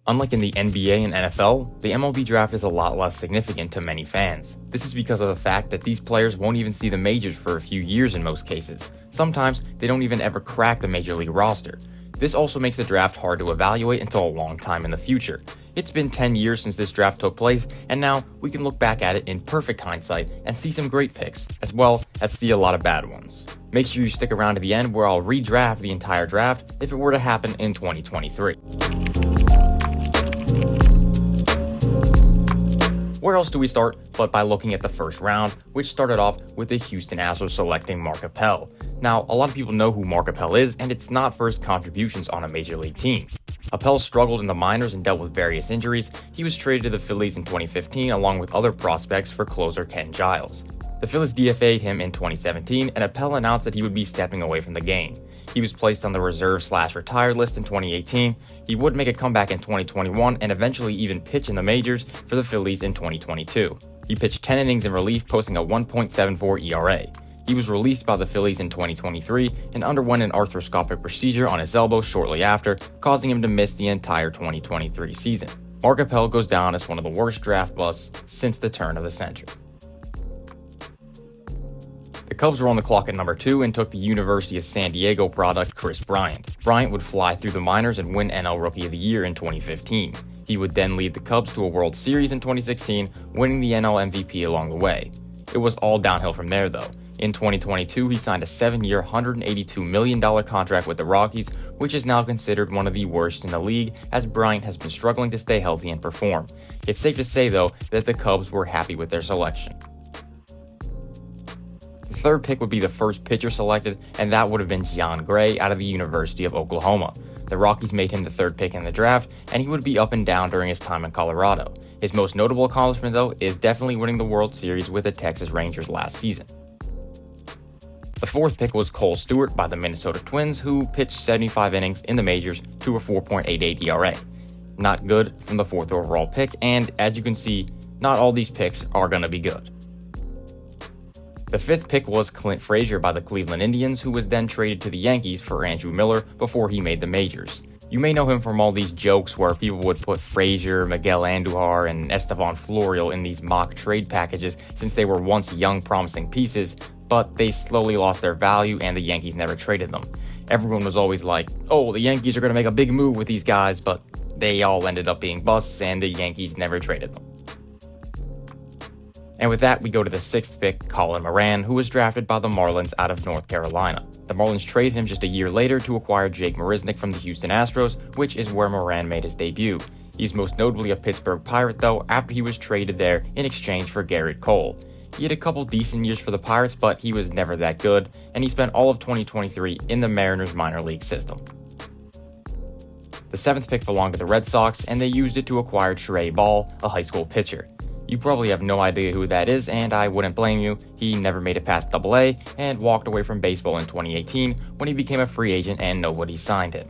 Unlike in the NBA and NFL, the MLB draft is a lot less significant to many fans. This is because of the fact that these players won't even see the majors for a few years in most cases. Sometimes, they don't even ever crack the major league roster. This also makes the draft hard to evaluate until a long time in the future. It's been 10 years since this draft took place, and now we can look back at it in perfect hindsight and see some great picks, as well as see a lot of bad ones. Make sure you stick around to the end where I'll redraft the entire draft if it were to happen in 2023. Where else do we start but by looking at the first round, which started off with the Houston Astros selecting Mark Appel. Now, a lot of people know who Mark Appel is, and it's not for his contributions on a major league team. Appel struggled in the minors and dealt with various injuries. He was traded to the Phillies in 2015 along with other prospects for closer Ken Giles. The Phillies DFA'd him in 2017, and Appel announced that he would be stepping away from the game. He was placed on the reserve/retired list in 2018. He would make a comeback in 2021 and eventually even pitch in the majors for the Phillies in 2022. He pitched 10 innings in relief, posting a 1.74 ERA. He was released by the Phillies in 2023 and underwent an arthroscopic procedure on his elbow shortly after, causing him to miss the entire 2023 season. Mark Appel goes down as one of the worst draft busts since the turn of the century. The Cubs were on the clock at number 2 and took the University of San Diego product Kris Bryant. Bryant would fly through the minors and win NL Rookie of the Year in 2015. He would then lead the Cubs to a World Series in 2016, winning the NL MVP along the way. It was all downhill from there though. In 2022, he signed a 7-year, $182 million contract with the Rockies, which is now considered one of the worst in the league as Bryant has been struggling to stay healthy and perform. It's safe to say though that the Cubs were happy with their selection. The third pick would be the first pitcher selected, and that would have been Jon Gray out of the University of Oklahoma. The Rockies made him the third pick in the draft, and he would be up and down during his time in Colorado. His most notable accomplishment, though, is definitely winning the World Series with the Texas Rangers last season. The fourth pick was Cole Stewart by the Minnesota Twins, who pitched 75 innings in the majors to a 4.88 ERA. Not good from the fourth overall pick, and as you can see, not all these picks are going to be good. The fifth pick was Clint Frazier by the Cleveland Indians, who was then traded to the Yankees for Andrew Miller before he made the majors. You may know him from all these jokes where people would put Frazier, Miguel Andujar, and Estevan Florial in these mock trade packages since they were once young promising pieces, but they slowly lost their value and the Yankees never traded them. Everyone was always like, oh, the Yankees are going to make a big move with these guys, but they all ended up being busts and the Yankees never traded them. And with that, we go to the sixth pick, Colin Moran, who was drafted by the Marlins out of North Carolina. The Marlins traded him just a year later to acquire Jake Marisnick from the Houston Astros, which is where Moran made his debut. He's most notably a Pittsburgh Pirate, though, after he was traded there in exchange for Garrett Cole. He had a couple decent years for the Pirates, but he was never that good, and he spent all of 2023 in the Mariners minor league system. The seventh pick belonged to the Red Sox, and they used it to acquire Trey Ball, a high school pitcher. You probably have no idea who that is, and I wouldn't blame you. He never made it past AA and walked away from baseball in 2018 when he became a free agent and nobody signed him.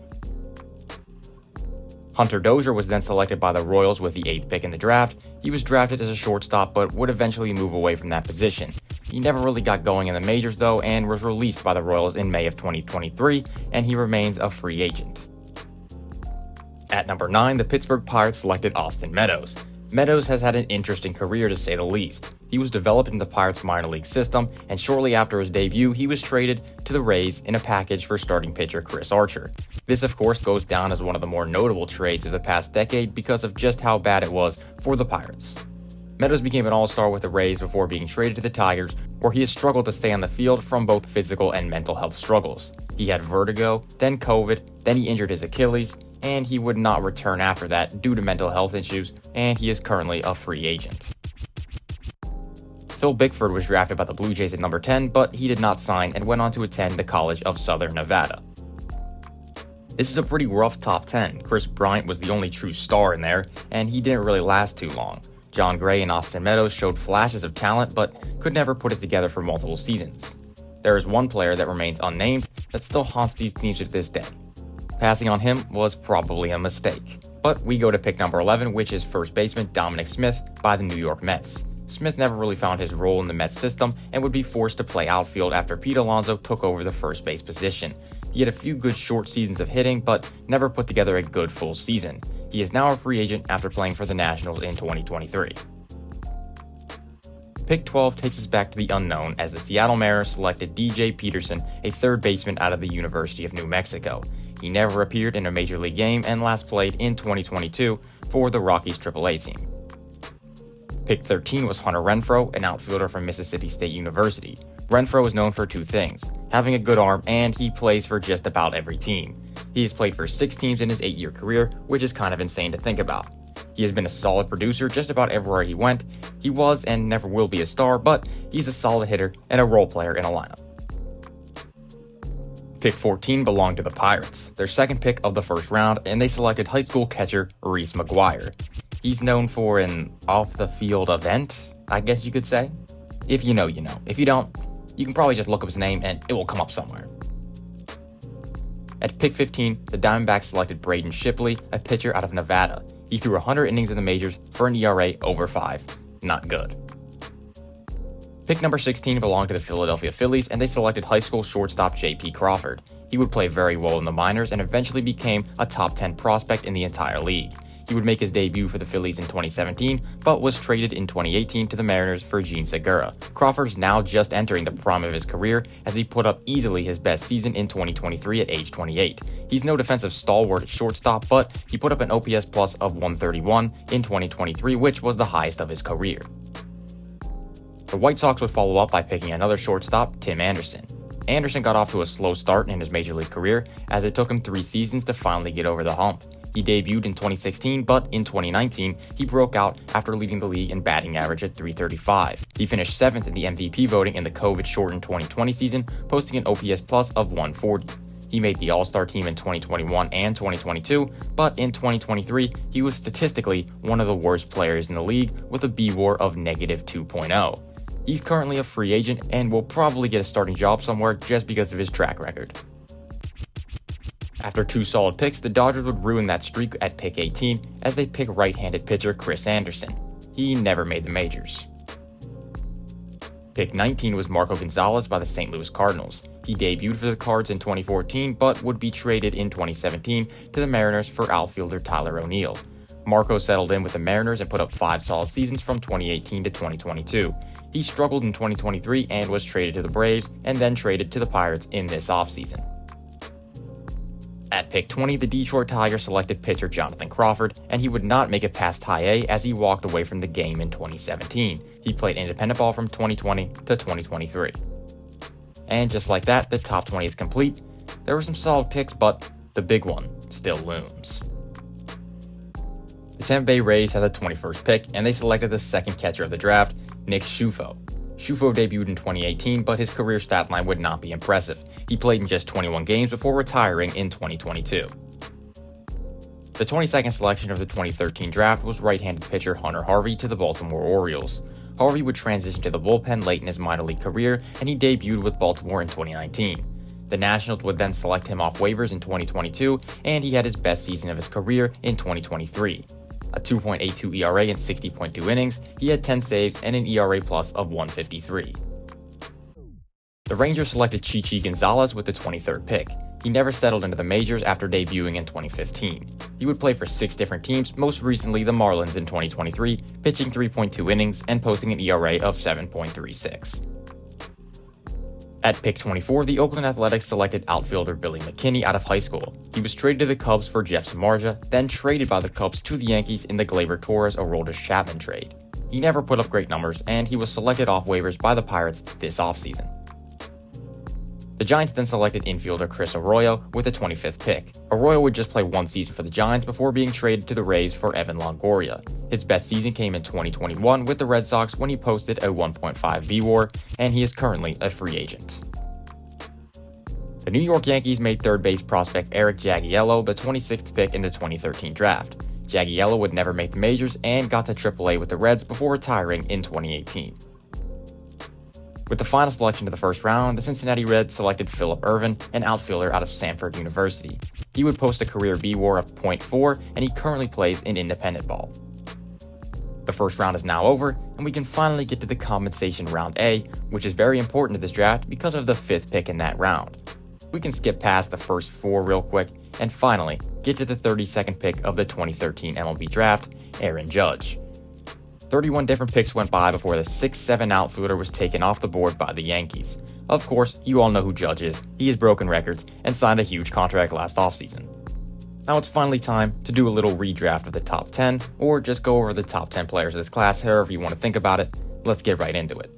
Hunter Dozier was then selected by the Royals with the 8th pick in the draft. He was drafted as a shortstop but would eventually move away from that position. He never really got going in the majors though and was released by the Royals in May of 2023, and he remains a free agent. At number 9, the Pittsburgh Pirates selected Austin Meadows. Meadows has had an interesting career to say the least. He was developed in the Pirates minor league system, and shortly after his debut, he was traded to the Rays in a package for starting pitcher Chris Archer. This of course goes down as one of the more notable trades of the past decade because of just how bad it was for the Pirates. Meadows became an all-star with the Rays before being traded to the Tigers, where he has struggled to stay on the field from both physical and mental health struggles. He had vertigo, then COVID, then he injured his Achilles, and he would not return after that due to mental health issues, and he is currently a free agent. Phil Bickford was drafted by the Blue Jays at number 10, but he did not sign and went on to attend the College of Southern Nevada. This is a pretty rough top 10. Kris Bryant was the only true star in there, and he didn't really last too long. Jon Gray and Austin Meadows showed flashes of talent, but could never put it together for multiple seasons. There is one player that remains unnamed that still haunts these teams to this day. Passing on him was probably a mistake. But we go to pick number 11, which is first baseman Dominic Smith by the New York Mets. Smith never really found his role in the Mets system and would be forced to play outfield after Pete Alonso took over the first base position. He had a few good short seasons of hitting, but never put together a good full season. He is now a free agent after playing for the Nationals in 2023. Pick 12 takes us back to the unknown as the Seattle Mariners selected DJ Peterson, a third baseman out of the University of New Mexico. He never appeared in a major league game and last played in 2022 for the Rockies AAA team. Pick 13 was Hunter Renfroe, an outfielder from Mississippi State University. Renfroe is known for two things: having a good arm, and he plays for just about every team. He has played for 6 teams in his 8-year career, which is kind of insane to think about. He has been a solid producer just about everywhere he went. He was and never will be a star, but he's a solid hitter and a role player in a lineup. Pick 14 belonged to the Pirates, their second pick of the first round, and they selected high school catcher Reese McGuire. He's known for an off-the-field event, I guess you could say. If you know, you know. If you don't, you can probably just look up his name and it will come up somewhere. At pick 15, the Diamondbacks selected Braden Shipley, a pitcher out of Nevada. He threw 100 innings in the majors for an ERA over 5. Not good. Pick number 16 belonged to the Philadelphia Phillies, and they selected high school shortstop J.P. Crawford. He would play very well in the minors and eventually became a top 10 prospect in the entire league. He would make his debut for the Phillies in 2017, but was traded in 2018 to the Mariners for Gene Segura. Crawford's now just entering the prime of his career as he put up easily his best season in 2023 at age 28. He's no defensive stalwart at shortstop, but he put up an OPS plus of 131 in 2023, which was the highest of his career. The White Sox would follow up by picking another shortstop, Tim Anderson. Anderson got off to a slow start in his major league career as it took him 3 seasons to finally get over the hump. He debuted in 2016, but in 2019, he broke out after leading the league in batting average at .335. He finished 7th in the MVP voting in the COVID-shortened 2020 season, posting an OPS plus of 140. He made the All-Star team in 2021 and 2022, but in 2023, he was statistically one of the worst players in the league with a B-WAR of -2.0. He's currently a free agent and will probably get a starting job somewhere just because of his track record. After 2 solid picks, the Dodgers would ruin that streak at pick 18 as they pick right-handed pitcher Chris Anderson. He never made the majors. Pick 19 was Marco Gonzalez by the St. Louis Cardinals. He debuted for the Cards in 2014, but would be traded in 2017 to the Mariners for outfielder Tyler O'Neill. Marco settled in with the Mariners and put up 5 solid seasons from 2018 to 2022. He struggled in 2023 and was traded to the Braves and then traded to the Pirates in this offseason. At pick 20, the Detroit Tigers selected pitcher Jonathan Crawford, and he would not make it past high A as he walked away from the game in 2017. He played independent ball from 2020 to 2023. And just like that, the top 20 is complete. There were some solid picks, but the big one still looms. The Tampa Bay Rays had the 21st pick, and they selected the second catcher of the draft, Nick Schufo. Schufo debuted in 2018, but his career stat line would not be impressive. He played in just 21 games before retiring in 2022. The 22nd selection of the 2013 draft was right-handed pitcher Hunter Harvey to the Baltimore Orioles. Harvey would transition to the bullpen late in his minor league career, and he debuted with Baltimore in 2019. The Nationals would then select him off waivers in 2022, and he had his best season of his career in 2023. A 2.82 ERA in 60.2 innings, he had 10 saves and an ERA plus of 153. The Rangers selected Chichi Gonzalez with the 23rd pick. He never settled into the majors after debuting in 2015. He would play for 6 different teams, most recently the Marlins in 2023, pitching 3.2 innings and posting an ERA of 7.36. At pick 24, the Oakland Athletics selected outfielder Billy McKinney out of high school. He was traded to the Cubs for Jeff Samardzija, then traded by the Cubs to the Yankees in the Gleyber Torres-Aroldis Chapman trade. He never put up great numbers, and he was selected off waivers by the Pirates this offseason. The Giants then selected infielder Chris Arroyo with the 25th pick. Arroyo would just play 1 season for the Giants before being traded to the Rays for Evan Longoria. His best season came in 2021 with the Red Sox when he posted a 1.5 B-WAR, and he is currently a free agent. The New York Yankees made third base prospect Eric Jagiello the 26th pick in the 2013 draft. Jagiello would never make the majors and got to AAA with the Reds before retiring in 2018. With the final selection of the first round, the Cincinnati Reds selected Phillip Ervin, an outfielder out of Samford University. He would post a career B-WAR of .4, and he currently plays in independent ball. The first round is now over, and we can finally get to the compensation round A, which is very important to this draft because of the 5th pick in that round. We can skip past the first 4 real quick And finally, get to the 32nd pick of the 2013 MLB Draft, Aaron Judge. 31 different picks went by before the 6'7" outfielder was taken off the board by the Yankees. Of course, you all know who Judge is. He has broken records and signed a huge contract last offseason. Now it's finally time to do a little redraft of the top 10, or just go over the top 10 players of this class, however you want to think about it. Let's get right into it.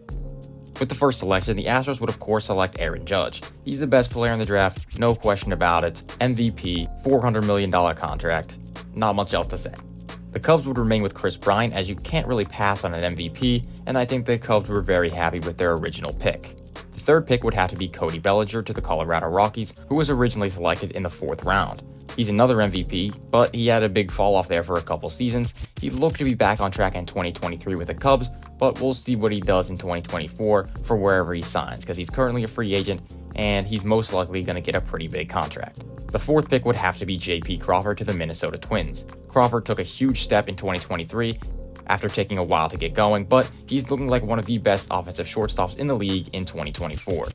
With the first selection, the Astros would of course select Aaron Judge. He's the best player in the draft, no question about it. MVP, $400 million contract, not much else to say. The Cubs would remain with Chris Bryant, as you can't really pass on an MVP, and I think the Cubs were very happy with their original pick. The third pick would have to be Cody Bellinger to the Colorado Rockies, who was originally selected in the 4th round. He's another MVP, but he had a big fall off there for a couple seasons. He looked to be back on track in 2023 with the Cubs, but we'll see what he does in 2024 for wherever he signs, because he's currently a free agent and he's most likely going to get a pretty big contract. The 4th pick would have to be J.P. Crawford to the Minnesota Twins. Crawford took a huge step in 2023 after taking a while to get going, but he's looking like one of the best offensive shortstops in the league in 2024.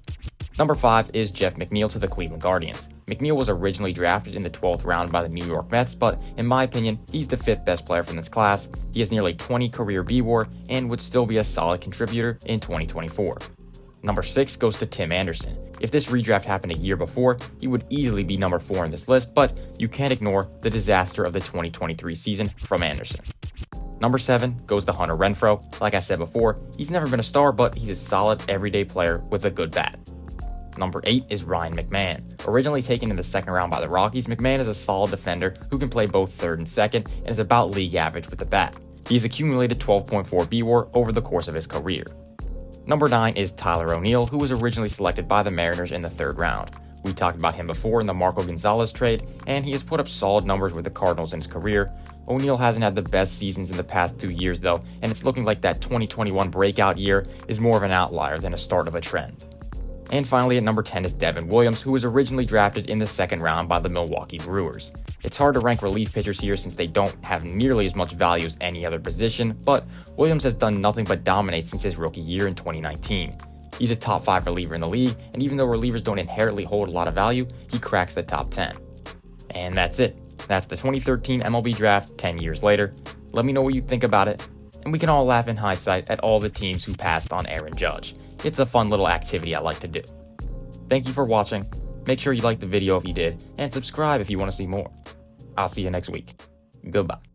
Number 5 is Jeff McNeil to the Cleveland Guardians. McNeil was originally drafted in the 12th round by the New York Mets, but in my opinion, he's the 5th best player from this class. He has nearly 20 career B-WAR and would still be a solid contributor in 2024. Number 6 goes to Tim Anderson. If this redraft happened a year before, he would easily be number 4 in this list, but you can't ignore the disaster of the 2023 season from Anderson. Number 7 goes to Hunter Renfroe. Like I said before, he's never been a star, but he's a solid everyday player with a good bat. Number 8 is Ryan McMahon. Originally taken in the 2nd round by the Rockies, McMahon is a solid defender who can play both 3rd and 2nd and is about league average with the bat. He's accumulated 12.4 B-WAR over the course of his career. Number 9 is Tyler O'Neill, who was originally selected by the Mariners in the 3rd round. We talked about him before in the Marco Gonzalez trade, and he has put up solid numbers with the Cardinals in his career. O'Neill hasn't had the best seasons in the past 2 years though, and it's looking like that 2021 breakout year is more of an outlier than a start of a trend. And finally, at number 10 is Devin Williams, who was originally drafted in the 2nd round by the Milwaukee Brewers. It's hard to rank relief pitchers here since they don't have nearly as much value as any other position, but Williams has done nothing but dominate since his rookie year in 2019. He's a top 5 reliever in the league, and even though relievers don't inherently hold a lot of value, he cracks the top 10. And that's it. That's the 2013 MLB Draft 10 years later. Let me know what you think about it, and we can all laugh in hindsight at all the teams who passed on Aaron Judge. It's a fun little activity I like to do. Thank you for watching. Make sure you like the video if you did, and subscribe if you want to see more. I'll see you next week. Goodbye.